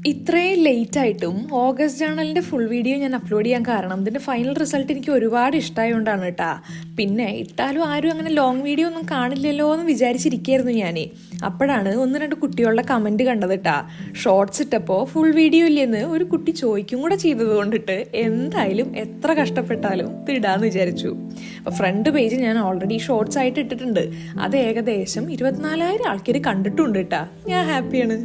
ഇത്രയും ലേറ്റ് ആയിട്ടും August ജേണലിൻ്റെ full video ഞാൻ അപ്ലോഡ് ചെയ്യാൻ കാരണം ഇതിൻ്റെ ഫൈനൽ റിസൾട്ട് എനിക്ക് ഒരുപാട് ഇഷ്ടമായതുകൊണ്ടാണ് കേട്ടാ. പിന്നെ ഇട്ടാലും ആരും അങ്ങനെ ലോങ് വീഡിയോ ഒന്നും കാണില്ലല്ലോ എന്ന് വിചാരിച്ചിരിക്കുകയായിരുന്നു ഞാൻ. അപ്പോഴാണ് ഒന്ന് രണ്ട് കുട്ടികളുടെ കമൻറ്റ് കണ്ടത് കേട്ടാ. ഷോർട്സ് ഇട്ടപ്പോൾ ഫുൾ വീഡിയോ ഇല്ലെന്ന് ഒരു കുട്ടി ചോദിക്കും കൂടെ ചെയ്തത് കൊണ്ടിട്ട് എന്തായാലും എത്ര കഷ്ടപ്പെട്ടാലും ഇത് ഇടാന്ന് വിചാരിച്ചു. അപ്പോൾ ഫ്രണ്ട് പേജ് ഞാൻ ഓൾറെഡി ഷോർട്സ് ആയിട്ട് ഇട്ടിട്ടുണ്ട്. അത് ഏകദേശം 24,000 ആൾക്കാർ കണ്ടിട്ടുണ്ട് കേട്ടാ. ഞാൻ ഹാപ്പിയാണ്.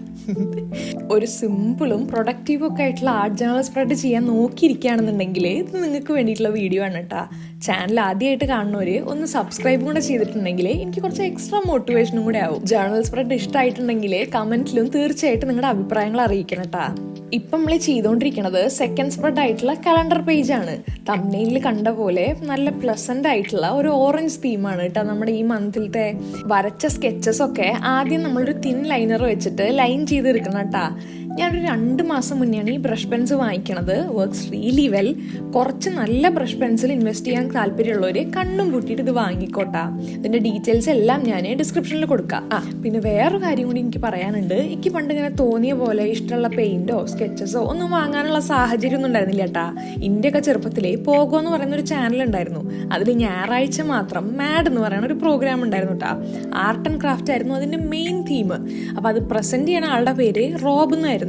ഒരു സിമ്പിളും പ്രൊഡക്റ്റീവും ഒക്കെ ആയിട്ടുള്ള ആർട്ട് ജേണൽ സ്പ്രെഡ് ചെയ്യാൻ നോക്കിയിരിക്കുകയാണെന്നുണ്ടെങ്കിൽ ഇത് നിങ്ങൾക്ക് വേണ്ടിയിട്ടുള്ള വീഡിയോ ആണ് കേട്ടോ. ചാനൽ ആദ്യമായിട്ട് കാണുന്നവര് ഒന്ന് സബ്സ്ക്രൈബും കൂടെ ചെയ്തിട്ടുണ്ടെങ്കിൽ എനിക്ക് കുറച്ച് എക്സ്ട്രാ മോട്ടിവേഷനും കൂടെ ആവും. ജേണൽ സ്പ്രെഡ് ഇഷ്ടമായിട്ടുണ്ടെങ്കിൽ കമന്റിലും തീർച്ചയായിട്ടും നിങ്ങളുടെ അഭിപ്രായങ്ങൾ അറിയിക്കണം കേട്ടാ. ഇപ്പം നമ്മൾ ചെയ്തുകൊണ്ടിരിക്കുന്നത് സെക്കൻഡ് സ്പ്രെഡ് ആയിട്ടുള്ള കലണ്ടർ പേജ് ആണ്. തംബ്നെയിലിൽ കണ്ട പോലെ നല്ല പ്ലസന്റ് ആയിട്ടുള്ള ഒരു ഓറഞ്ച് തീമാണ് കേട്ടോ. നമ്മുടെ ഈ മന്തിലത്തെ വരച്ച സ്കെച്ചസ് ഒക്കെ ആദ്യം നമ്മളൊരു തിൻ ലൈനർ വെച്ചിട്ട് ലൈൻ ചെയ്തെടുക്കണം കേട്ടാ. ഞാനൊരു 2 മാസം മുന്നെയാണ് ഈ ബ്രഷ് പെൻസ് വാങ്ങിക്കണത്. Works really well. കുറച്ച് നല്ല ബ്രഷ് പെൻസിൽ ഇൻവെസ്റ്റ് ചെയ്യാൻ താല്പര്യമുള്ളവർ കണ്ണും പൂട്ടിയിട്ട് ഇത് വാങ്ങിക്കോട്ടാ. ഇതിന്റെ ഡീറ്റെയിൽസ് എല്ലാം ഞാൻ ഡിസ്ക്രിപ്ഷനിൽ കൊടുക്കാം. പിന്നെ വേറൊരു കാര്യം കൂടി എനിക്ക് പറയാനുണ്ട്. എനിക്ക് പണ്ട് ഇങ്ങനെ തോന്നിയ പോലെ ഇഷ്ടമുള്ള പെയിന്റോ സ്കെച്ചസോ ഒന്നും വാങ്ങാനുള്ള സാഹചര്യം ഒന്നും ഉണ്ടായിരുന്നില്ല കേട്ടാ. ഇന്ത്യയൊക്കെ ചെറുപ്പത്തിലേ പോകോ എന്ന് പറയുന്ന ഒരു ചാനൽ ഉണ്ടായിരുന്നു. അതിൽ ഞായറാഴ്ച മാത്രം മാഡ് എന്ന് പറയുന്ന ഒരു പ്രോഗ്രാം ഉണ്ടായിരുന്നു കേട്ടാ. ആർട്ട് ആൻഡ് ക്രാഫ്റ്റ് ആയിരുന്നു അതിന്റെ മെയിൻ തീം. അപ്പൊ അത് പ്രസന്റ് ചെയ്യുന്ന ആളുടെ പേര് റോബ് എന്നായിരുന്നു.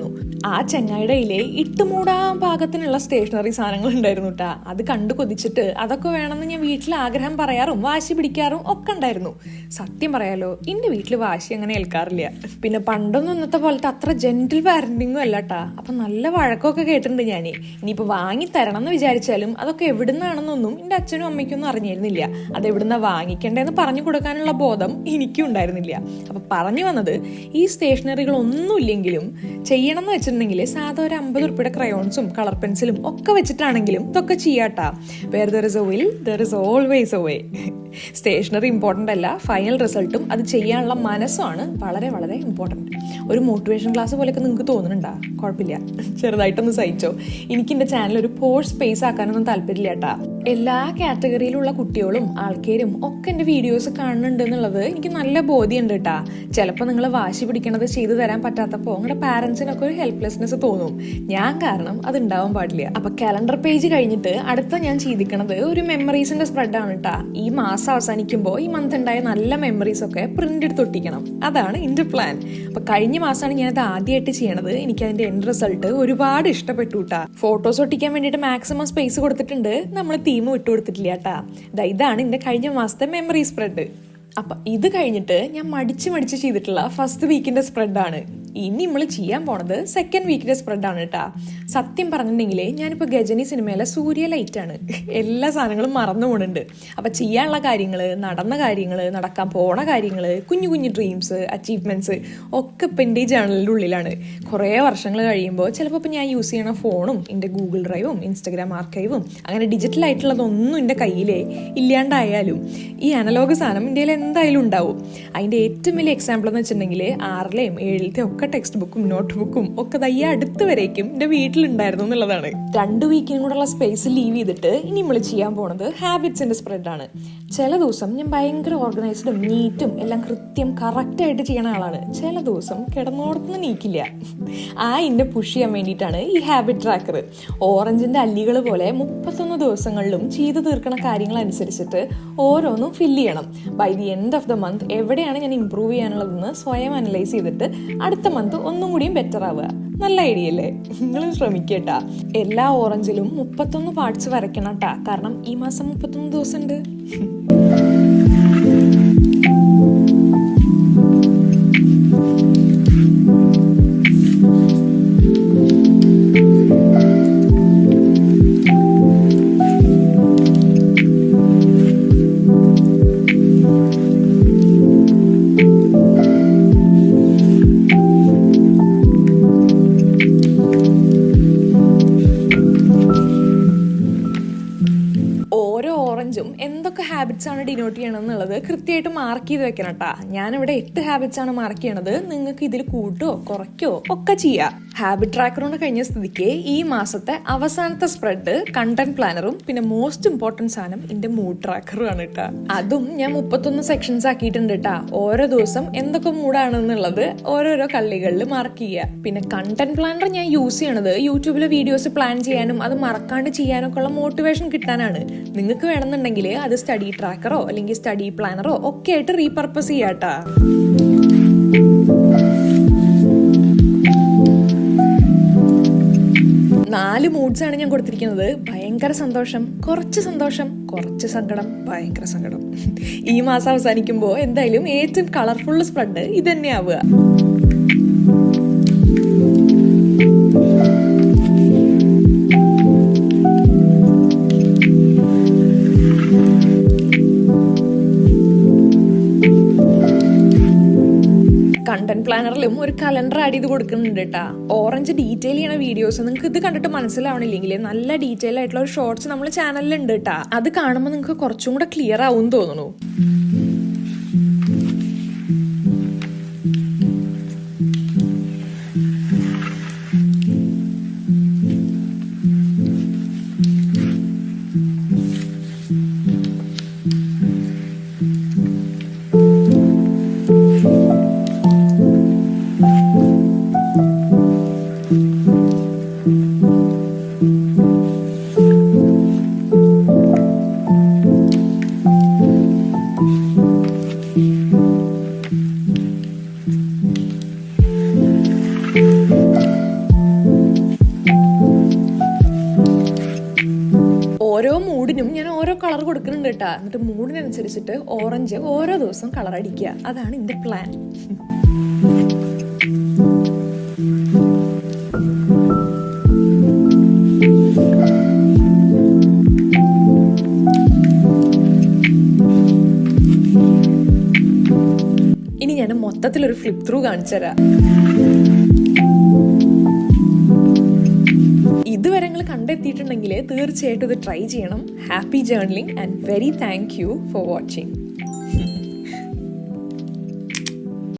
ആ ചെങ്ങായിയുടെ കയ്യിലെ ഇട്ടുമൂടാൻ പാകത്തിനുള്ള സ്റ്റേഷനറി സാധനങ്ങൾ ഉണ്ടായിരുന്നു കേട്ടാ. അത് കണ്ടു കൊതിച്ചിട്ട് അതൊക്കെ വേണമെന്ന് ഞാൻ വീട്ടിൽ ആഗ്രഹം പറയാറും വാശി പിടിക്കാറും ഒക്കെ ഉണ്ടായിരുന്നു. സത്യം പറയാലോ, എന്റെ വീട്ടിൽ വാശി അങ്ങനെ ഏൽക്കാറില്ല. പിന്നെ പണ്ടൊന്നും ഇന്നത്തെ പോലത്തെ അത്ര ജെന്റിൽ പാരന്റിങ്ങും അല്ല കേട്ടാ. അപ്പൊ നല്ല വഴക്കമൊക്കെ കേട്ടിട്ടുണ്ട് ഞാൻ. ഇനിയിപ്പോ വാങ്ങി തരണം എന്ന് വിചാരിച്ചാലും അതൊക്കെ എവിടുന്നാണെന്നൊന്നും എന്റെ അച്ഛനും അമ്മയ്ക്കൊന്നും അറിഞ്ഞിരുന്നില്ല. അത് എവിടുന്ന വാങ്ങിക്കണ്ടേന്ന് പറഞ്ഞു കൊടുക്കാനുള്ള ബോധം എനിക്കും ഉണ്ടായിരുന്നില്ല. അപ്പൊ പറഞ്ഞു വന്നത്, ഈ സ്റ്റേഷനറികൾ ഒന്നും ഇല്ലെങ്കിലും ചെയ്യണം എന്ന് വെച്ചിട്ടുണ്ടെങ്കിൽ സാധാ ഒരു 50 ഉറുപ്പിയുടെ ക്രയോൺസും കളർ പെൻസിലും ഒക്കെ വെച്ചിട്ടാണെങ്കിലും ഇതൊക്കെ ചെയ്യാട്ടാ. Where there is a will there is always a way. Stationery important അല്ല, ഫൈനൽ റിസൾട്ടും അത് ചെയ്യാനുള്ള മനസ്സുമാണ് വളരെ വളരെ ഇമ്പോർട്ടൻറ്റ്. ഒരു മോട്ടിവേഷൻ ക്ലാസ് പോലെയൊക്കെ നിങ്ങൾക്ക് തോന്നുന്നുണ്ടാ? കുഴപ്പമില്ല, ചെറുതായിട്ടൊന്ന് സഹിച്ചോ. എനിക്ക് എൻ്റെ ചാനൽ ഒരു പോഷ് സ്പേസ് ആക്കാനൊന്നും താല്പര്യമില്ല കേട്ടാ. എല്ലാ കാറ്റഗറിയിലുള്ള കുട്ടികളും ആൾക്കാരും ഒക്കെ എൻ്റെ വീഡിയോസ് കാണുന്നുണ്ട് എന്നുള്ളത് എനിക്ക് നല്ല ബോധ്യമുണ്ട് കേട്ടാ. ചിലപ്പോൾ നിങ്ങൾ വാശി പിടിക്കണത് ചെയ്തു തരാൻ പറ്റാത്തപ്പോൾ നിങ്ങളുടെ പാരൻസിനൊക്കെ ഒരു ഹെൽപ്ലെസ്നെസ് തോന്നും. ഞാൻ കാരണം അത് ഉണ്ടാവാൻ പാടില്ല. അപ്പൊ കലണ്ടർ പേജ് കഴിഞ്ഞിട്ട് അടുത്ത ഞാൻ ചെയ്തിരിക്കണത് ഒരു മെമ്മറീസിന്റെ സ്പ്രെഡാണ് കേട്ടാ. ഈ മാസം അവസാനിക്കുമ്പോൾ ഈ മന്ത് ഉണ്ടായ നല്ല മെമ്മറീസ് ഒക്കെ പ്രിന്റ് എടുത്ത് ഒട്ടിക്കണം. അതാണ് എന്റെ പ്ലാൻ. അപ്പൊ കഴിഞ്ഞ മാസമാണ് ഞാനത് ആദ്യമായിട്ട് ചെയ്യണത്. എനിക്ക് അതിന്റെ എൻഡ് റിസൾട്ട് ഒരുപാട് ഇഷ്ടപ്പെട്ടു കേട്ടാ. ഫോട്ടോസ് ഒട്ടിക്കാൻ വേണ്ടിയിട്ട് മാക്സിമം സ്പേസ് കൊടുത്തിട്ടുണ്ട്. നമ്മൾ തീം വിട്ടുകൊടുത്തിട്ടില്ല കേട്ടാ. ഇതാണ് എന്റെ കഴിഞ്ഞ മാസത്തെ മെമ്മറി സ്പ്രെഡ്. അപ്പൊ ഇത് കഴിഞ്ഞിട്ട് ഞാൻ മടിച്ച് ചെയ്തിട്ടുള്ള ഫസ്റ്റ് വീക്കിന്റെ സ്പ്രെഡാണ്. ഇനി നമ്മൾ ചെയ്യാൻ പോണത് സെക്കൻഡ് വീക്കിന്റെ സ്പ്രെഡാണ് കേട്ടാ. സത്യം പറഞ്ഞിട്ടുണ്ടെങ്കിൽ ഞാനിപ്പോൾ ഗജനി സിനിമയിലെ സൂര്യ ലൈറ്റാണ്. എല്ലാ സാധനങ്ങളും മറന്നു പോകുന്നുണ്ട്. അപ്പം ചെയ്യാനുള്ള കാര്യങ്ങൾ, നടന്ന കാര്യങ്ങൾ, നടക്കാൻ പോണ കാര്യങ്ങൾ, കുഞ്ഞു കുഞ്ഞു ഡ്രീംസ്, അച്ചീവ്മെൻറ്റ്സ് ഒക്കെ ഇപ്പം എൻ്റെ ഈ ജേണലിൻ്റെ ഉള്ളിലാണ്. കുറേ വർഷങ്ങൾ കഴിയുമ്പോൾ ചിലപ്പോൾ ഇപ്പം ഞാൻ യൂസ് ചെയ്യണ ഫോണും എൻ്റെ ഗൂഗിൾ ഡ്രൈവും ഇൻസ്റ്റഗ്രാം ആർക്കൈവും അങ്ങനെ ഡിജിറ്റൽ ആയിട്ടുള്ളതൊന്നും എൻ്റെ കയ്യിലേ ഇല്ലാണ്ടായാലും ഈ അനലോഗ് സാധനം ഇന്ത്യയിൽ എന്തായാലും ഉണ്ടാവും. അതിൻ്റെ ഏറ്റവും വലിയ എക്സാമ്പിൾ എന്ന് വെച്ചിട്ടുണ്ടെങ്കിൽ 6ലെയും 7ലത്തെയും ഒക്കെ ടെക്സ്റ്റ് ബുക്കും നോട്ട് ബുക്കും ഒക്കെ ഈ അടുത്ത് വരേക്കും എൻ്റെ വീട്ടിലുണ്ടായിരുന്നു എന്നുള്ളതാണ്. 2 വീക്കിനും കൂടെയുള്ള സ്പേസ് ലീവ് ചെയ്തിട്ട് ഇനി നമ്മൾ ചെയ്യാൻ പോണത് ഹാബിറ്റ്സിന്റെ സ്പ്രെഡാണ്. ചില ദിവസം ഞാൻ ഭയങ്കര ഓർഗനൈസ്ഡും നീറ്റും എല്ലാം കൃത്യം കറക്റ്റായിട്ട് ചെയ്യണ ആളാണ്. ചില ദിവസം കിടന്നോടത്തുനിന്ന് നീക്കില്ല. എന്നെ പുഷ് ചെയ്യാൻ വേണ്ടിയിട്ടാണ് ഈ ഹാബിറ്റ് ട്രാക്കർ. ഓറഞ്ചിന്റെ അല്ലികൾ പോലെ 31 ദിവസങ്ങളിലും ചെയ്തു തീർക്കണ കാര്യങ്ങൾ അനുസരിച്ചിട്ട് ഓരോന്നും ഫില്ല് ചെയ്യണം. By the end of the month എവിടെയാണ് ഞാൻ ഇംപ്രൂവ് ചെയ്യാനുള്ളതെന്ന് സ്വയം അനലൈസ് ചെയ്തിട്ട് അടുത്ത മന്ത് ഒന്നും കൂടിയും ബെറ്റർ ആവുക. നല്ല ഐഡിയ അല്ലേ? നിങ്ങളും ശ്രമിക്കട്ടാ. എല്ലാ ഓറഞ്ചിലും 31 പാർട്സ് വരയ്ക്കണം കേട്ടാ. കാരണം ഈ മാസം 31 ദിവസം ഉണ്ട്. എന്തൊക്കെ ഹാബിറ്റ്സ് ആണ് ഡിനോട്ട് ചെയ്യണം എന്നുള്ളത് കൃത്യമായിട്ട് മാർക്ക് ചെയ്ത് വെക്കണം കേട്ടാ. ഞാനിവിടെ 8 ഹാബിറ്റ്സ് ആണ് മാർക്ക് ചെയ്യണത്. നിങ്ങൾക്ക് ഇതിൽ കൂട്ടോ കുറയ്ക്കോ ഒക്കെ ചെയ്യാം. ഹാബിറ്റ് ട്രാക്കറോട് കഴിഞ്ഞ സ്ഥിതിക്ക് ഈ മാസത്തെ അവസാനത്തെ സ്പ്രെഡ് കണ്ടന്റ് പ്ലാനറും പിന്നെ മോസ്റ്റ് ഇമ്പോർട്ടൻറ്റ് സാധനം എൻ്റെ മൂഡ് ട്രാക്കറും ആണ് കേട്ടോ. അതും ഞാൻ 31 സെക്ഷൻസ് ആക്കിയിട്ടുണ്ട് കേട്ടാ. ഓരോ ദിവസം എന്തൊക്കെ മൂഡാണെന്നുള്ളത് ഓരോരോ കള്ളികളിൽ മാർക്ക് ചെയ്യുക. പിന്നെ കണ്ടന്റ് പ്ലാനർ ഞാൻ യൂസ് ചെയ്യണത് യൂട്യൂബിലെ വീഡിയോസ് പ്ലാൻ ചെയ്യാനും അത് മറക്കാണ്ട് ചെയ്യാനൊക്കെ ഉള്ള മോട്ടിവേഷൻ കിട്ടാനാണ്. നിങ്ങൾക്ക് വേണമെന്നുണ്ടെങ്കിൽ അത് സ്റ്റഡി ട്രാക്കറോ അല്ലെങ്കിൽ സ്റ്റഡി പ്ലാനറോ ഒക്കെ ആയിട്ട് റീപർപ്പസ് ചെയ്യാട്ടാ. 4 മൂഡ്സാണ് ഞാൻ കൊടുത്തിരിക്കുന്നത്. ഭയങ്കര സന്തോഷം, കുറച്ച് സന്തോഷം, കുറച്ച് സങ്കടം, ഭയങ്കര സങ്കടം. ഈ മാസം അവസാനിക്കുമ്പോൾ എന്തായാലും ഏറ്റവും കളർഫുൾ സ്പ്രെഡ് ഇത് തന്നെയാവുക. കണ്ടന്റ് പ്ലാനറിലും ഒരു കലണ്ടർ ആഡ് ചെയ്ത് കൊടുക്കുന്നുണ്ട് കേട്ടാ. ഓറഞ്ച് ഡീറ്റെയിൽ ചെയ്യണ വീഡിയോസ് നിങ്ങൾക്ക് ഇത് കണ്ടിട്ട് മനസ്സിലാവണില്ലെങ്കിൽ നല്ല ഡീറ്റെയിൽ ആയിട്ടുള്ള ഒരു ഷോർട്സ് നമ്മുടെ ചാനലിൽ ഉണ്ട് കേട്ടാ. അത് കാണുമ്പോൾ നിങ്ങൾക്ക് കുറച്ചും കൂടെ ക്ലിയർ ആവും തോന്നുന്നു. ഓരോ മൂഡിനും ഞാൻ ഓരോ കളർ കൊടുക്കുന്നുണ്ട് കേട്ടാ. എന്നിട്ട് മൂഡിനനുസരിച്ചിട്ട് ഓറഞ്ച് ഓരോ ദിവസം കളർ അടിക്കുക. അതാണ് എൻ്റെ പ്ലാൻ. ഇനി ഞാൻ മൊത്തത്തിലൊരു ഫ്ലിപ്പ് ത്രൂ കാണിച്ചു തരാം. ഇതുവരെ നിങ്ങൾ കണ്ടെത്തിയിട്ടുണ്ടെങ്കിൽ തീർച്ചയായിട്ടും ഇത് ട്രൈ ചെയ്യണം. Happy journaling and very thank you for watching.